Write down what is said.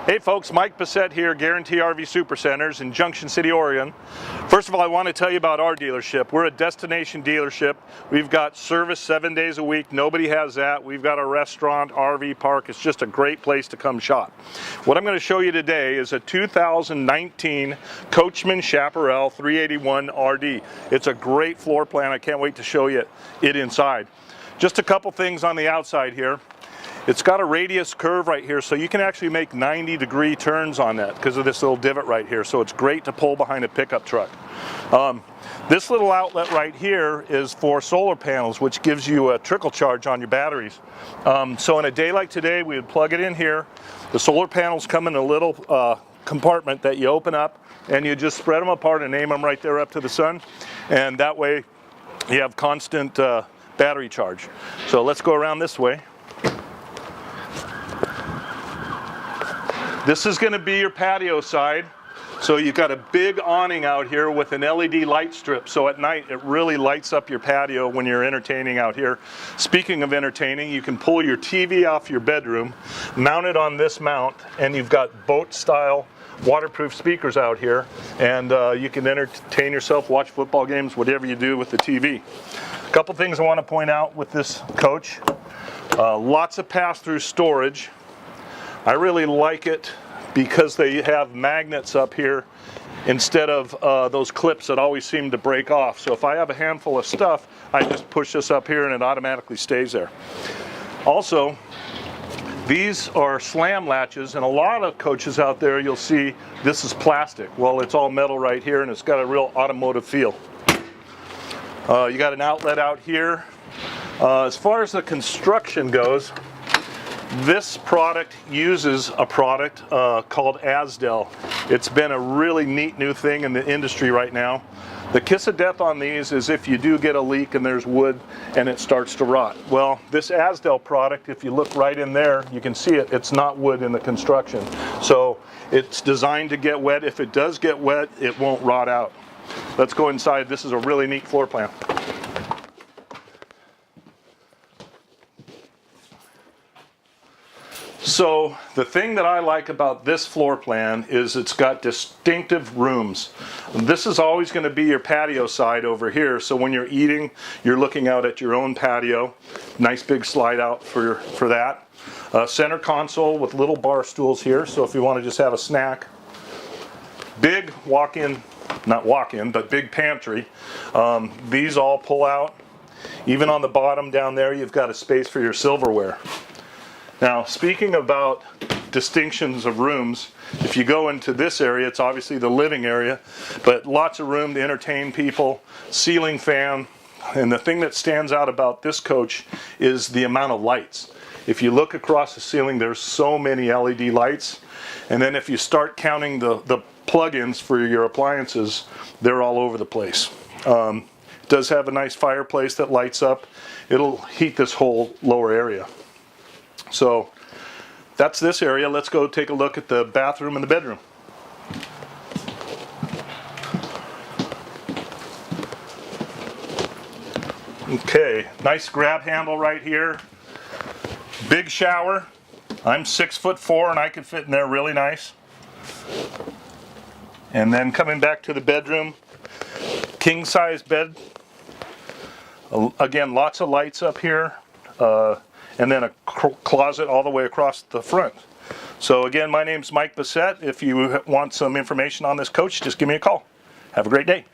Hey folks, Mike.Bassett here, Guaranty RV Supercenters in Junction City, Oregon. First of all, I want to tell you about our dealership. We're a destination dealership. We've got service 7 days a week. Nobody has that. We've got a restaurant, RV park. It's just a great place to come shop. What I'm going to show you today is a 2019 Coachmen Chaparral 381 RD. It's a great floor plan. I can't wait to show you it inside. Just a couple things on the outside here. It's got a radius curve right here, so you can actually make 90-degree turns on that because of this little divot right here. So it's great to pull behind a pickup truck. This little outlet right here is for solar panels, which gives you a trickle charge on your batteries. So in a day like today, we would plug it in here. The solar panels come in a little compartment that you open up, and you just spread them apart and aim them right there up to the sun. And that way, you have constant battery charge. So let's go around this way. This is going to be your patio side. So you've got a big awning out here with an LED light strip. So at night it really lights up your patio when you're entertaining out here. Speaking of entertaining, you can pull your TV off your bedroom, mount it on this mount, and you've got boat style waterproof speakers out here. And you can entertain yourself, watch football games, whatever you do with the TV. A couple things I want to point out with this coach. Lots of pass-through storage. I really like it because they have magnets up here instead of those clips that always seem to break off. So if I have a handful of stuff, I just push this up here and it automatically stays there. Also, these are slam latches, and a lot of coaches out there you'll see this is plastic. Well, it's all metal right here and it's got a real automotive feel. You got an outlet out here. As far as the construction goes, this product uses a product called Asdel. It's been a really neat new thing in the industry right now. The kiss of death on these is if you do get a leak and there's wood and it starts to rot. Well, this Asdel product, if you look right in there, you can see it, it's not wood in the construction. So it's designed to get wet. If it does get wet, it won't rot out. Let's go inside. This is a really neat floor plan. So the thing that I like about this floor plan is it's got distinctive rooms. This is always going to be your patio side over here, so when you're eating, you're looking out at your own patio. Nice big slide out for that. Center console with little bar stools here, so if you want to just have a snack. Big walk-in, not walk-in, but big pantry. These all pull out. Even on the bottom down there, you've got a space for your silverware. Now, speaking about distinctions of rooms, if you go into this area, it's obviously the living area, but lots of room to entertain people, ceiling fan, and the thing that stands out about this coach is the amount of lights. If you look across the ceiling, there's so many LED lights, and then if you start counting the plug-ins for your appliances, they're all over the place. It does have a nice fireplace that lights up. It'll heat this whole lower area. So that's this area. Let's go take a look at the bathroom and the bedroom. Okay, nice grab handle right here. Big shower. I'm 6'4" and I can fit in there really nice. And then coming back to the bedroom, king size bed. Again, lots of lights up here. And then a closet all the way across the front. So again, my name's Mike.Bassett. If you want some information on this coach, just give me a call. Have a great day.